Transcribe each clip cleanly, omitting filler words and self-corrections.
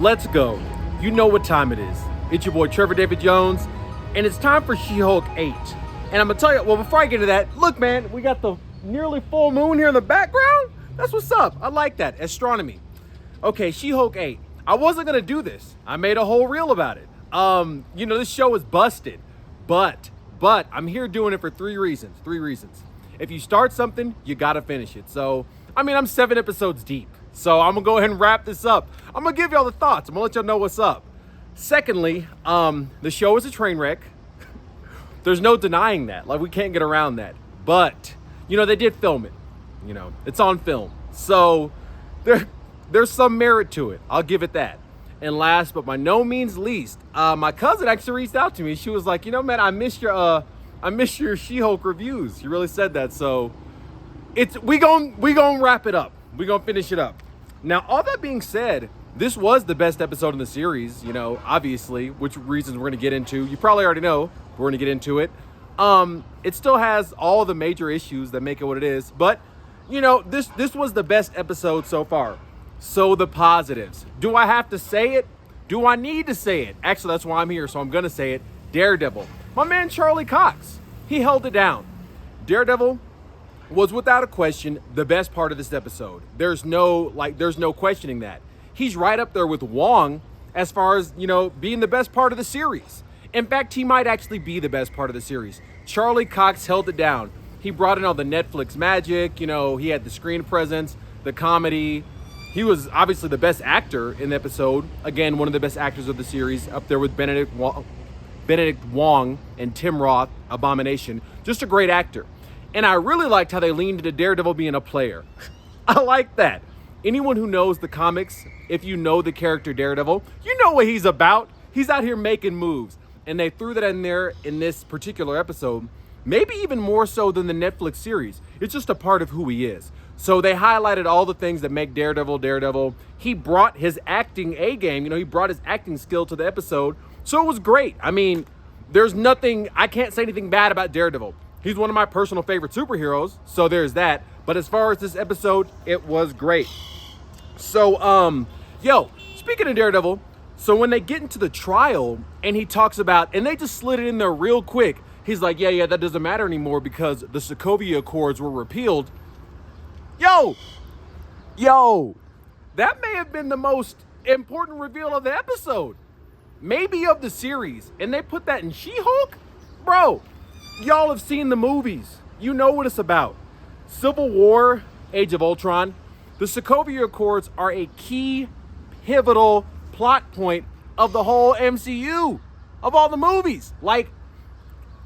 Let's go. You know what time it is. It's your boy Trevor David Jones, and it's time for She-Hulk 8. And I'm gonna tell you, well, before I get to that, look, man, we got the nearly full moon here in the background. That's what's up. I like that. Astronomy. Okay, She-Hulk 8. I wasn't gonna do this. I made a whole reel about it. This show is busted, but I'm here doing it for three reasons. If you start something, you gotta finish it. So, I'm 7 episodes deep. So I'm gonna go ahead and wrap this up. I'm gonna give y'all the thoughts. I'm gonna let y'all know what's up. Secondly, the show is a train wreck. There's no denying that. Like, we can't get around that. But, they did film it. It's on film. So there's some merit to it. I'll give it that. And last, but by no means least, my cousin actually reached out to me. She was like, man, I missed your She-Hulk reviews. You really said that. So we gonna wrap it up. We gonna finish it up. Now, all that being said, this was the best episode in the series, obviously, which reasons we're gonna get into. You probably already know, but we're gonna get into it. It still has all the major issues that make it what it is, but this was the best episode so far. So the positives. Do I have to say it? Do I need to say it? Actually, that's why I'm here, so I'm gonna say it. Daredevil. My man Charlie Cox, he held it down. Daredevil was without a question the best part of this episode. There's no questioning that. He's right up there with Wong as far as, being the best part of the series. In fact, he might actually be the best part of the series. Charlie Cox held it down. He brought in all the Netflix magic, he had the screen presence, the comedy. He was obviously the best actor in the episode. Again, one of the best actors of the series, up there with Benedict Wong and Tim Roth, Abomination. Just a great actor. And I really liked how they leaned into Daredevil being a player. I like that. Anyone who knows the comics, if you know the character Daredevil, you know what he's about. He's out here making moves. And they threw that in there in this particular episode, maybe even more so than the Netflix series. It's just a part of who he is. So they highlighted all the things that make Daredevil. He brought his acting A game, he brought his acting skill to the episode. So it was great. There's nothing, I can't say anything bad about Daredevil. He's one of my personal favorite superheroes, so there's that. But as far as this episode, it was great. So, speaking of Daredevil, so when they get into the trial and he talks about, and they just slid it in there real quick. He's like, yeah, that doesn't matter anymore because the Sokovia Accords were repealed. Yo, that may have been the most important reveal of the episode. Maybe of the series. And they put that in She-Hulk? Bro. Y'all have seen the movies. You know what it's about. Civil War, Age of Ultron. The Sokovia Accords are a key, pivotal plot point of the whole MCU. Of all the movies. Like,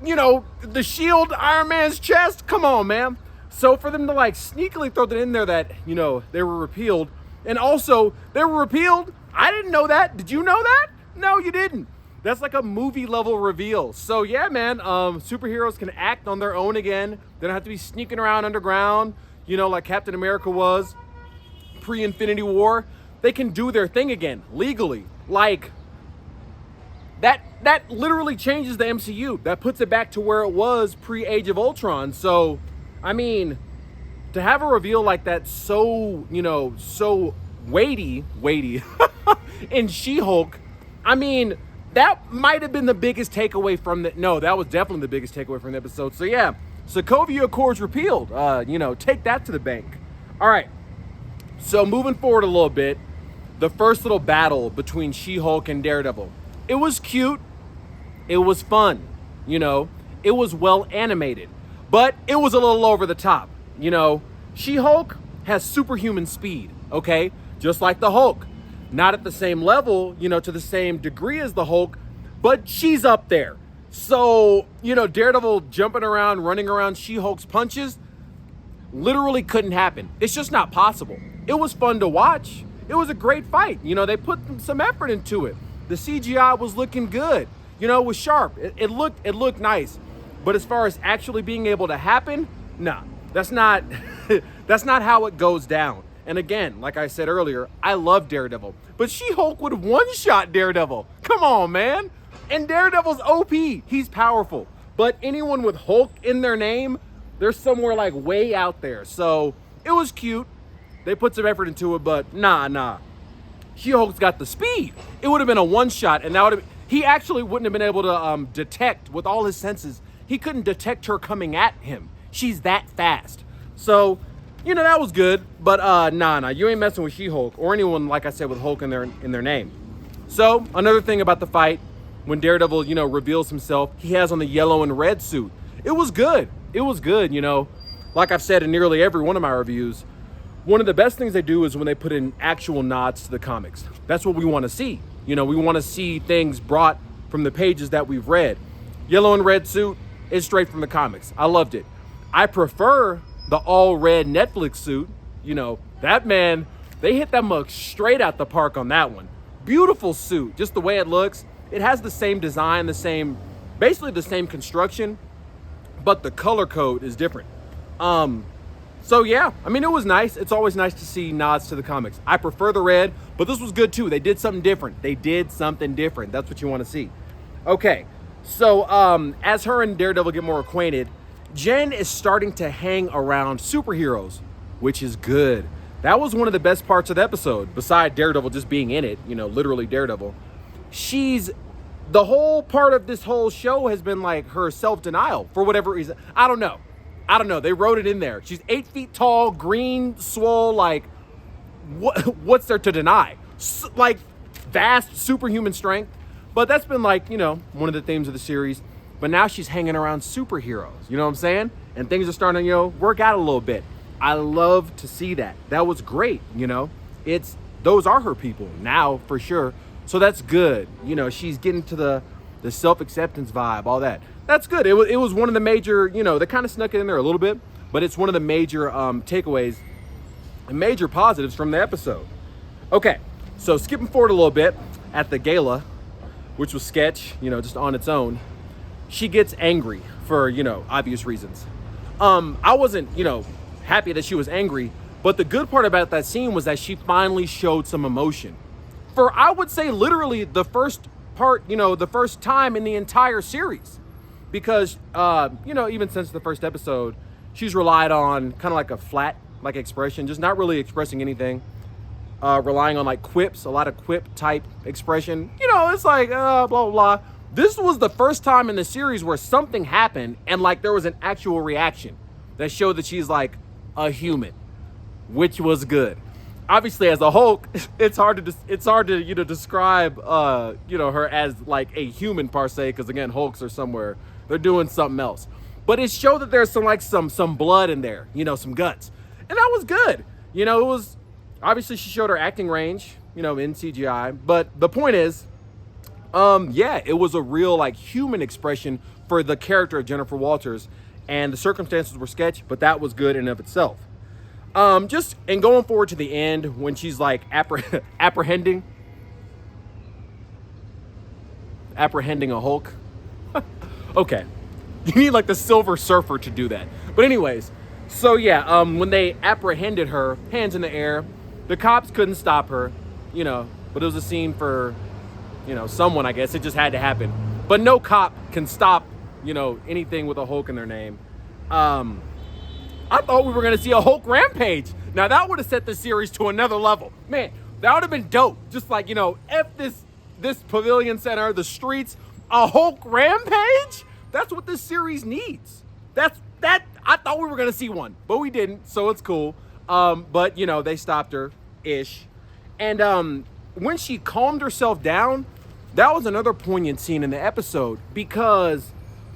the shield, Iron Man's chest. Come on, man. So for them to sneakily throw that in there that, they were repealed. And also, they were repealed. I didn't know that. Did you know that? No, you didn't. That's like a movie level reveal. So yeah, man, superheroes can act on their own again. They don't have to be sneaking around underground, like Captain America was pre-Infinity War. They can do their thing again, legally. That literally changes the MCU. That puts it back to where it was pre-Age of Ultron. So, to have a reveal like that so weighty in She-Hulk, that might have been the biggest takeaway from that was definitely the biggest takeaway from the episode. So yeah, Sokovia Accords repealed. Take that to the bank. All right. So moving forward a little bit, the first little battle between She-Hulk and Daredevil. It was cute. It was fun. It was well animated, but it was a little over the top. She-Hulk has superhuman speed. Okay, just like the Hulk. Not at the same level, to the same degree as the Hulk, but she's up there. So, Daredevil jumping around, running around She-Hulk's punches, literally couldn't happen. It's just not possible. It was fun to watch. It was a great fight. They put some effort into it. The CGI was looking good. It was sharp. It looked nice. But as far as actually being able to happen, nah, that's not how it goes down. And again, like I said earlier, I love Daredevil. But She-Hulk would one-shot Daredevil. Come on, man. And Daredevil's OP. He's powerful. But anyone with Hulk in their name, they're somewhere way out there. So it was cute. They put some effort into it, but nah. She-Hulk's got the speed. It would have been a one-shot, and that would have, he actually wouldn't have been able to detect with all his senses. He couldn't detect her coming at him. She's that fast. So, that was good. But nah, you ain't messing with She-Hulk or anyone, like I said, with Hulk in their name. So another thing about the fight, when Daredevil, reveals himself, he has on the yellow and red suit. It was good. It was good. Like I've said in nearly every one of my reviews, one of the best things they do is when they put in actual nods to the comics. That's what we want to see. We want to see things brought from the pages that we've read. Yellow and red suit is straight from the comics. I loved it. I prefer the all red Netflix suit. That man, they hit that mug straight out the park on that one. Beautiful suit, just the way it looks. It has the same design, basically the same construction, but the color code is different. So yeah, it was nice. It's always nice to see nods to the comics. I prefer the red, but this was good too. They did something different. That's what you want to see. Okay, so as her and Daredevil get more acquainted, Jen is starting to hang around superheroes, which is good. That was one of the best parts of the episode, beside Daredevil just being in it, literally Daredevil. The whole part of this whole show has been like her self-denial for whatever reason. I don't know. They wrote it in there. She's 8 feet tall, green, swole, like, what's there to deny? Like, vast superhuman strength. But that's been like, one of the themes of the series. But now she's hanging around superheroes, you know what I'm saying? And things are starting to, work out a little bit. I love to see that. That was great, those are her people now for sure. So that's good. She's getting to the self-acceptance vibe, all that. That's good. It was one of the major, they kind of snuck it in there a little bit, but it's one of the major takeaways and major positives from the episode. Okay, so skipping forward a little bit, at the gala, which was sketch, just on its own, she gets angry for, obvious reasons. I wasn't, happy that she was angry, but the good part about that scene was that she finally showed some emotion. For, I would say, literally the first part, the first time in the entire series. Because, even since the first episode, she's relied on kind of like a flat, like, expression, just not really expressing anything. Relying on, like, quips, a lot of quip type expression. It's like, blah, blah, blah. This was the first time in the series where something happened and, like, there was an actual reaction that showed that she's, like, a human, which was good. Obviously, as a Hulk, it's hard to describe her as like a human per se, because again, Hulks are somewhere, they're doing something else. But it showed that there's some blood in there, some guts, and that was good. It was obviously she showed her acting range, in CGI. But the point is, it was a real like human expression for the character of Jennifer Walters, and the circumstances were sketch, but that was good in and of itself. Just, and going forward to the end, when she's like apprehending a Hulk. Okay. You need like the Silver Surfer to do that. But anyways, so yeah, when they apprehended her, hands in the air, the cops couldn't stop her, but it was a scene for, someone, I guess. It just had to happen. But no cop can stop, anything with a Hulk in their name. I thought we were going to see a Hulk rampage. Now, that would have set the series to another level. Man, that would have been dope. Just like, F this Pavilion Center, the streets, a Hulk rampage? That's what this series needs. I thought we were going to see one, but we didn't, so it's cool. But, they stopped her-ish. And when she calmed herself down, that was another poignant scene in the episode, because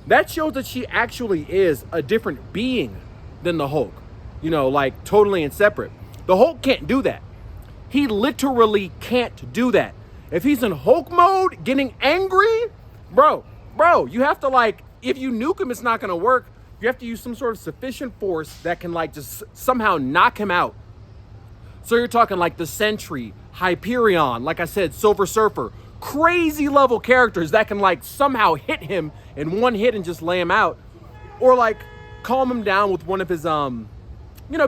that shows that she actually is a different being than the Hulk, like totally and separate. The Hulk can't do that. He literally can't do that. If he's in Hulk mode, getting angry, bro, you have to like, if you nuke him, it's not gonna work. You have to use some sort of sufficient force that can like just somehow knock him out. So you're talking like the Sentry, Hyperion, like I said, Silver Surfer, crazy level characters that can like somehow hit him in one hit and just lay him out. Or like calm him down with one of his,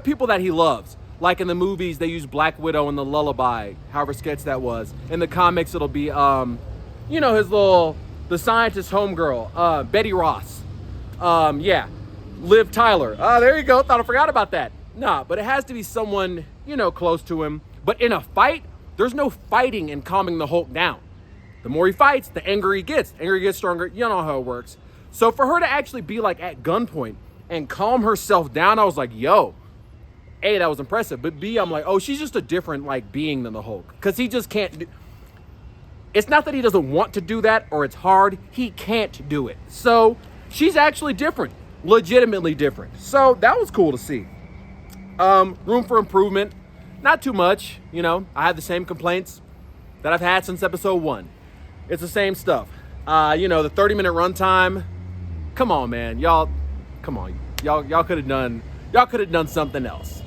people that he loves. Like in the movies, they use Black Widow in the Lullaby, however sketch that was. In the comics, it'll be, the scientist homegirl, Betty Ross. Liv Tyler. There you go. Thought I forgot about that. Nah, but it has to be someone, close to him. But in a fight, There's no fighting and calming the Hulk down. The more he fights, the angrier he gets. Angrier he gets stronger. You know how it works. So for her to actually be like at gunpoint and calm herself down, I was like, yo, A, that was impressive. But B, I'm like, oh, she's just a different like being than the Hulk. Because he just can't do. It's not that he doesn't want to do that or it's hard. He can't do it. So she's actually different. Legitimately different. So that was cool to see. Room for improvement. Not too much. You know, I had the same complaints that I've had since episode 1. It's the same stuff. You know, the 30-minute runtime. Come on, man. Y'all could have done something else.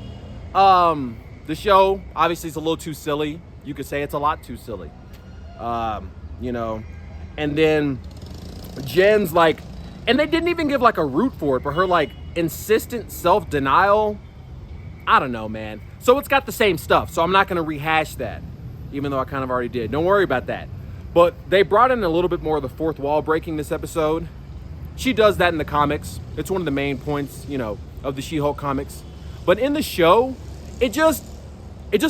The show obviously is a little too silly. You could say it's a lot too silly. You know, and then Jen's like, and they didn't even give like a root for it, but her like insistent self-denial. I don't know, man. So it's got the same stuff. So I'm not going to rehash that, even though I kind of already did. Don't worry about that. But they brought in a little bit more of the fourth wall breaking this episode. She does that in the comics. It's one of the main points, you know, of the She-Hulk comics. But in the show, it just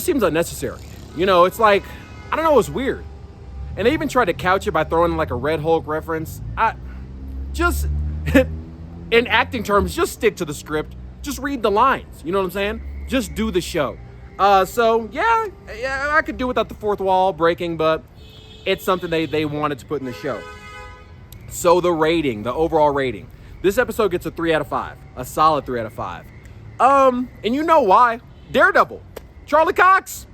seems unnecessary. You know, it's like, I don't know, it's weird. And they even tried to couch it by throwing in like a Red Hulk reference. Just, in acting terms, just stick to the script. Just read the lines. You know what I'm saying? Just do the show. So, yeah, I could do without the fourth wall breaking, but it's something they wanted to put in the show. So the rating, the overall rating. This episode gets a 3 out of 5. A solid 3 out of 5. And you know why. Daredevil. Charlie Cox.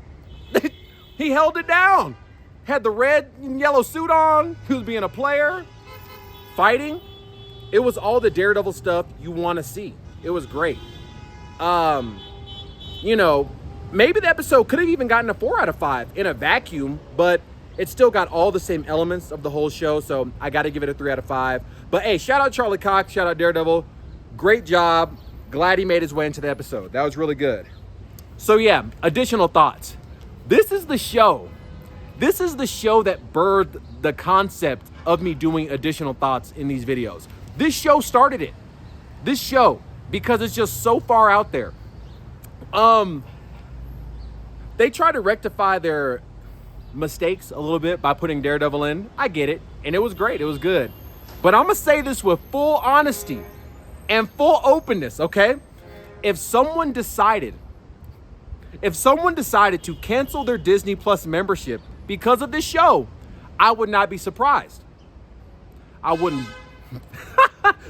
He held it down. Had the red and yellow suit on. He was being a player. Fighting. It was all the Daredevil stuff you want to see. It was great. You know, maybe the episode could have even gotten a 4 out of 5 in a vacuum, but it still got all the same elements of the whole show, so I got to give it a 3 out of 5. But hey, shout out Charlie Cox, shout out Daredevil. Great job. Glad he made his way into the episode. That was really good. So yeah, additional thoughts. This is the show that birthed the concept of me doing additional thoughts in these videos. This show started it. This show, because it's just so far out there. They try to rectify their mistakes a little bit by putting Daredevil in. I get it. And it was great. It was good. But I'm going to say this with full honesty and full openness, okay? If someone decided to cancel their Disney Plus membership because of this show, I would not be surprised. I wouldn't.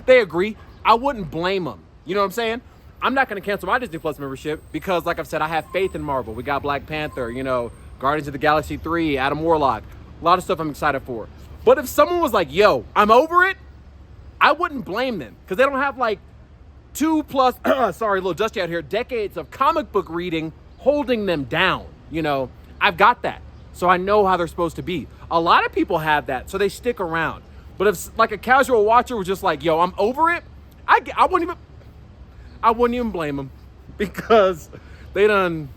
They agree. I wouldn't blame them. You know what I'm saying? I'm not going to cancel my Disney Plus membership because, like I've said, I have faith in Marvel. We got Black Panther, you know, Guardians of the Galaxy 3, Adam Warlock. A lot of stuff I'm excited for. But if someone was like, yo, I'm over it, I wouldn't blame them because they don't have like 2+ sorry, a little dusty out here, decades of comic book reading holding them down. You know, I've got that. So I know how they're supposed to be. A lot of people have that, so they stick around. But if like a casual watcher was just like, yo, I'm over it, I wouldn't even blame them because they done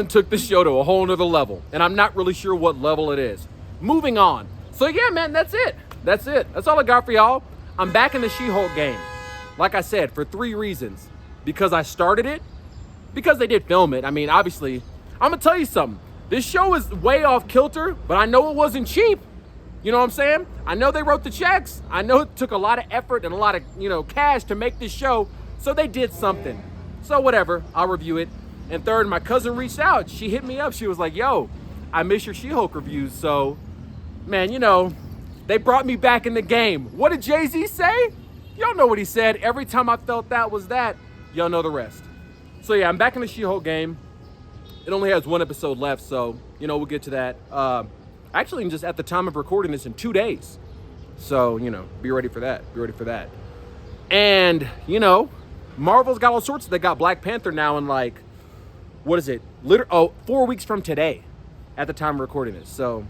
took the show to a whole nother level. And I'm not really sure what level it is. Moving on. So yeah, man, that's it. That's all I got for y'all. I'm back in the She-Hulk game. Like I said, for 3 reasons. Because I started it, because they did film it. I mean, obviously, I'm gonna tell you something. This show is way off kilter, but I know it wasn't cheap. You know what I'm saying? I know they wrote the checks. I know it took a lot of effort and a lot of, you know, cash to make this show. So they did something. So whatever, I'll review it. And third, my cousin reached out. She hit me up. She was like, yo, I miss your She-Hulk reviews. So, man, you know, they brought me back in the game. What did Jay-Z say? Y'all know what he said. Every time I felt that was that. Y'all know the rest. So yeah, I'm back in the She-Hulk game. It only has 1 episode left, so, you know, we'll get to that. Actually, just at the time of recording this in 2 days. So, you know, be ready for that. Be ready for that. And, you know, Marvel's got all sorts. They got Black Panther now in like, what is it? 4 weeks from today at the time of recording this. So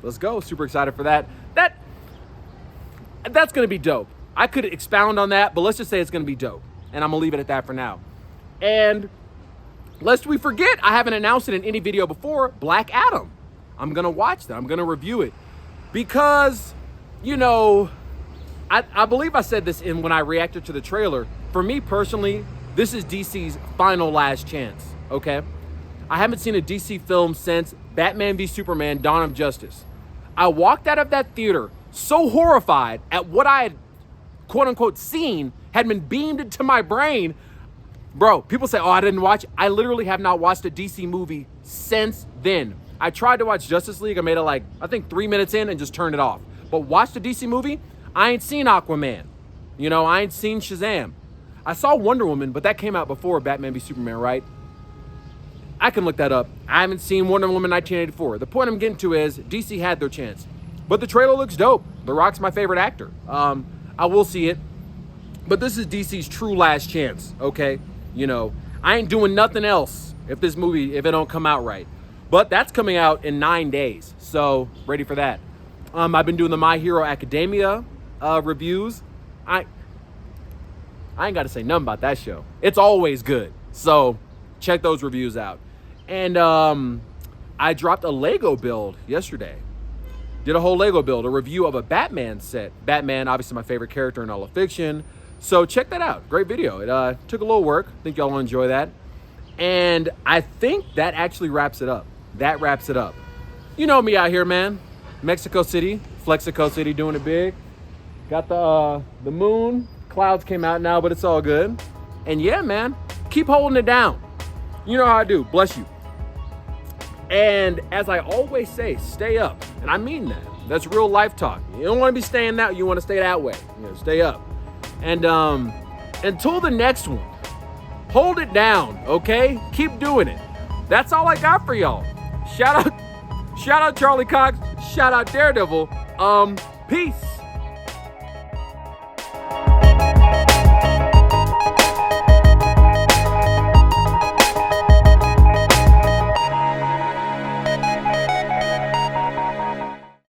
let's go. Super excited for that. That's going to be dope. I could expound on that, but let's just say it's going to be dope. And I'm going to leave it at that for now. And lest we forget, I haven't announced it in any video before, Black Adam. I'm going to watch that. I'm going to review it. Because, you know, I believe I said this when I reacted to the trailer. For me personally, this is DC's final last chance, okay? I haven't seen a DC film since Batman v Superman: Dawn of Justice. I walked out of that theater so horrified at what I had, quote unquote, seen, had been beamed into my brain. Bro, people say, oh, I didn't watch. I literally have not watched a DC movie since then. I tried to watch Justice League. I made it like, I think 3 minutes in and just turned it off. But watch the DC movie. I ain't seen Aquaman. You know, I ain't seen Shazam. I saw Wonder Woman, but that came out before Batman v Superman, right? I can look that up. I haven't seen Wonder Woman 1984. The point I'm getting to is DC had their chance. But the trailer looks dope. The Rock's my favorite actor. I will see it. But this is DC's true last chance, okay? You know, I ain't doing nothing else if this movie, if it don't come out right. But that's coming out in 9 days. So, ready for that. I've been doing the My Hero Academia reviews. I ain't got to say nothing about that show. It's always good. So, check those reviews out. And I dropped a Lego build yesterday. Did a whole Lego build, a review of a Batman set. Batman, obviously my favorite character in all of fiction. So check that out. Great video. It took a little work. I think y'all will enjoy that. And I think that actually wraps it up. That wraps it up. You know me out here, man. Mexico City, Flexico City, doing it big. Got the moon. Clouds came out now, but it's all good. And yeah, man, keep holding it down. You know how I do. Bless you. And as I always say, stay up. And I mean that. That's real life talk. You don't want to be staying that. You want to stay that way. You know, stay up. And until the next one, hold it down, okay? Keep doing it. That's all I got for y'all. Shout out Charlie Cox. Shout out Daredevil. Peace.